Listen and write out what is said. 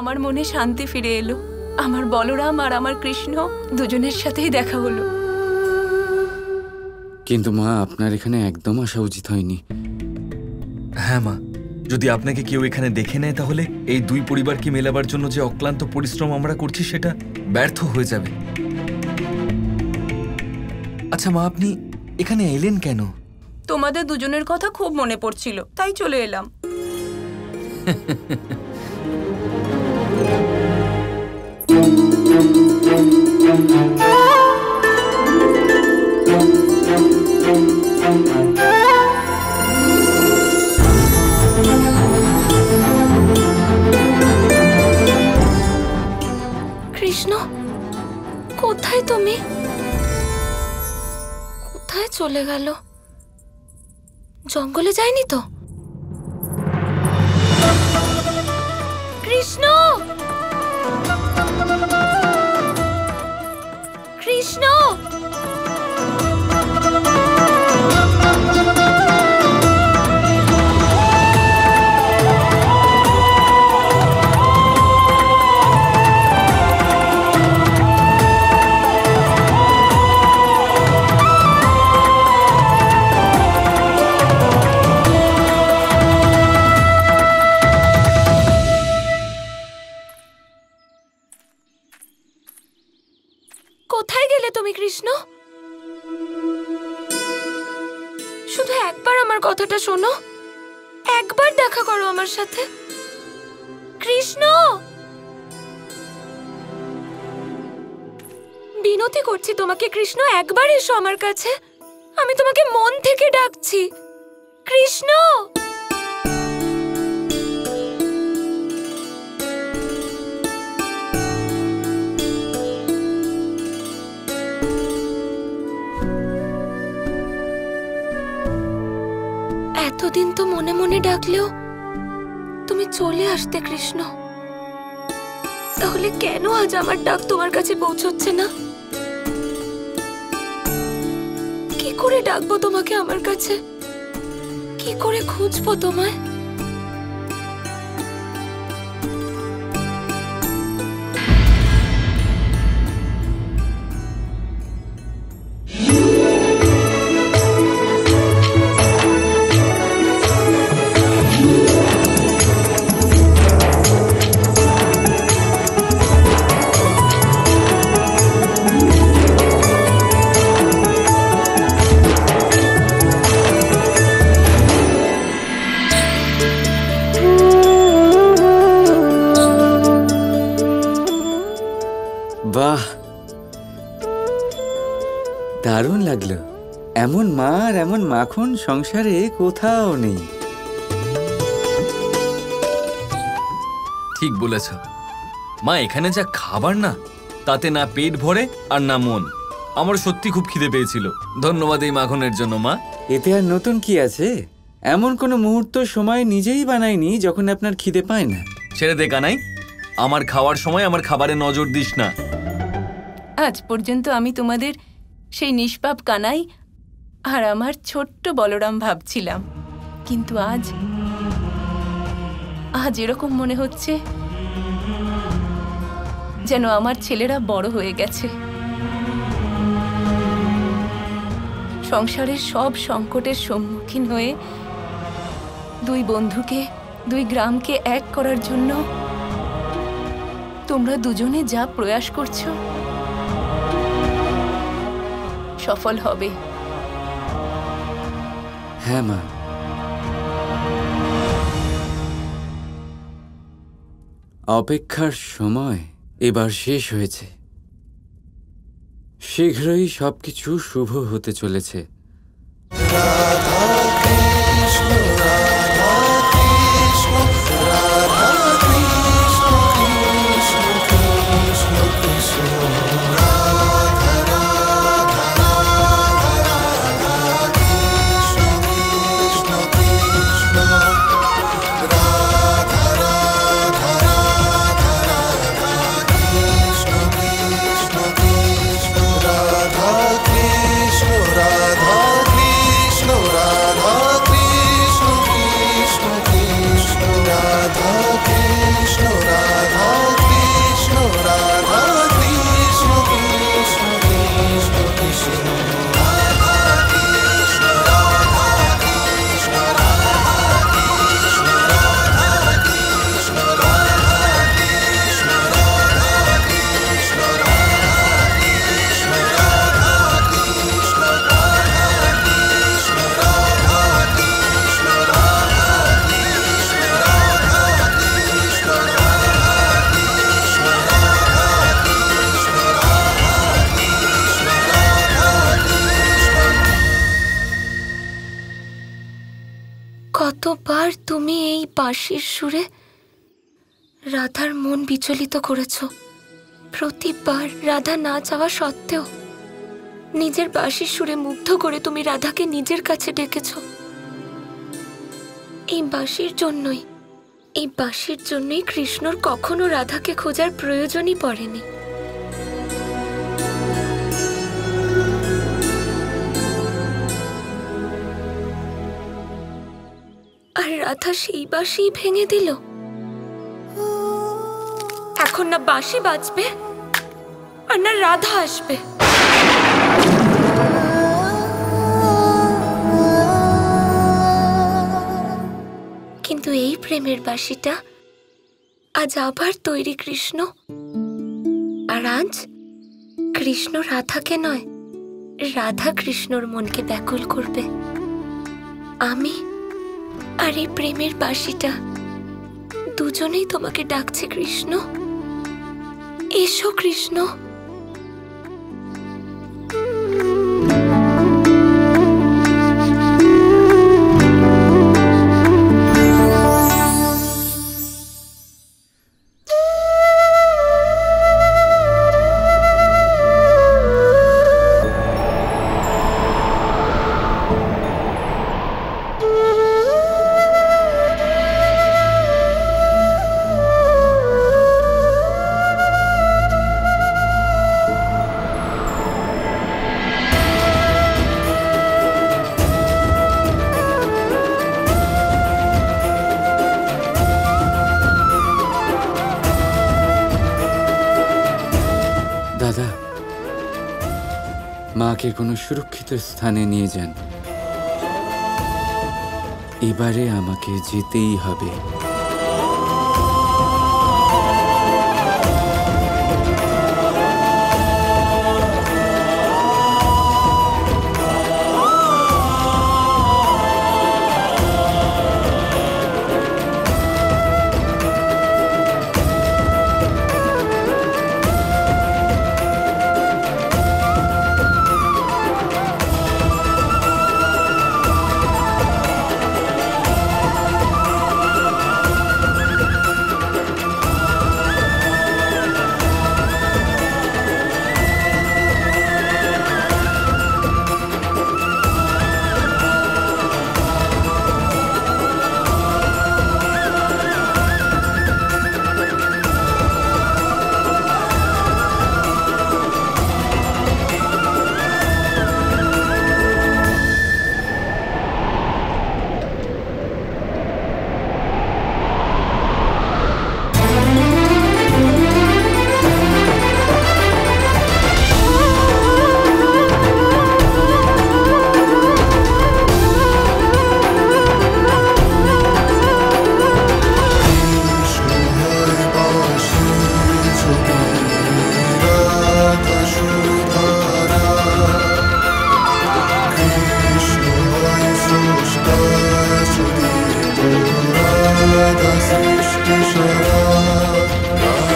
আমার মনে শান্তি ফিরে এলো। আমার বলরাম আর আমার কৃষ্ণ দুজনের সাথেই দেখা হলো। কিন্তু মা, আপনার এখানে একদম আসা উচিত হয়নি। হ্যাঁ মা, যদি আপনাকে কেউ এখানে দেখে নেয় তাহলে এই দুই পরিবারকে মেলাবার জন্য যে অক্লান্ত পরিশ্রম আমরা করছি সেটা ব্যর্থ হয়ে যাবে। আচ্ছা মা, আপনি এখানে এলেন কেন? তোমাদের দুজনের কথা খুব মনে পড়ছিল, তাই চলে এলাম। কৃষ্ণ, কোথায় তুমি? কোথায় চলে গেল? জঙ্গলে যায়নি তো? কৃষ্ণ, কৃষ্ণ, কোথায় গেলে তুমি কৃষ্ণ? শুধু একবার আমার কথাটা শোনো, একবার দেখা করো আমার সাথে। কৃষ্ণ, বিনতি করছি তোমাকে কৃষ্ণ, একবার এসো আমার কাছে। আমি তোমাকে মন থেকে ডাকছি কৃষ্ণ। এতদিন তো মনে মনে ডাকলেও তুমি চলে আসতে কৃষ্ণ, তাহলে কেন আজ আমার ডাক তোমার কাছে পৌঁছচ্ছে না? কি করে ডাকবো তোমাকে আমার কাছে? কি করে খুঁজবো তোমায়? বাহ, দারুণ লাগলো। এমন মা আর এমন মাখন সংসারে কোথাও নেই। ঠিক বলেছ মা, এখানে যা খাবার না, তাতে না পেট ভরে আর না মন। আমার সত্যি খুব খিদে পেয়েছিল। ধন্যবাদ এই মাখনের জন্য মা। এতে আর নতুন কি আছে? এমন কোনো মুহূর্ত সময় নিজেই বানাইনি যখন আপনার খিদে পায় না। ছেড়ে দে কানাই, আমার খাওয়ার সময় আমার খাবারে নজর দিস না। আজ পর্যন্ত আমি তোমাদের সেই নিষ্পাপ কানাই আর আমার ছোট্ট বলরাম ভাবছিলাম, কিন্তু আজ এরকম মনে হচ্ছে যেন আমার ছেলেরা বড় হয়ে গেছে। সংসারের সব সংকটের সম্মুখীন হয়ে দুই বন্ধুকে, দুই গ্রামকে এক করার জন্য তোমরা দুজনে যা প্রয়াস করছো সফল হবে। হ্যাঁ মা, অপেক্ষার সময় এবার শেষ হয়েছে। শীঘ্রই সবকিছু শুভ হতে চলেছে। এই বাঁশির সুরে রাধার মন বিচলিত করেছ। প্রতিবার রাধা না চাওয়া সত্ত্বেও নিজের বাঁশির সুরে মুগ্ধ করে তুমি রাধাকে নিজের কাছে ডেকেছ। এই বাঁশির জন্যই কৃষ্ণর কখনো রাধাকে খোঁজার প্রয়োজনই পড়েনি। আর রাধা সেই বাঁশি ভেঙে দিল। এখন না বাঁশি বাজবে আর না রাধা আসবে। কিন্তু এই প্রেমের বাঁশিটা আজ আবার তৈরি কৃষ্ণ। আর আজ কৃষ্ণ রাধাকে নয়, রাধা কৃষ্ণর মনকে ব্যাকুল করবে। আমি আর এই প্রেমের বাঁশিটা দুজনেই তোমাকে ডাকছে কৃষ্ণ। এসো কৃষ্ণ। দাদা, মাকে কোনো সুরক্ষিত স্থানে নিয়ে যান। এবারে আমাকে যেতেই হবে। Radha Srishti Shara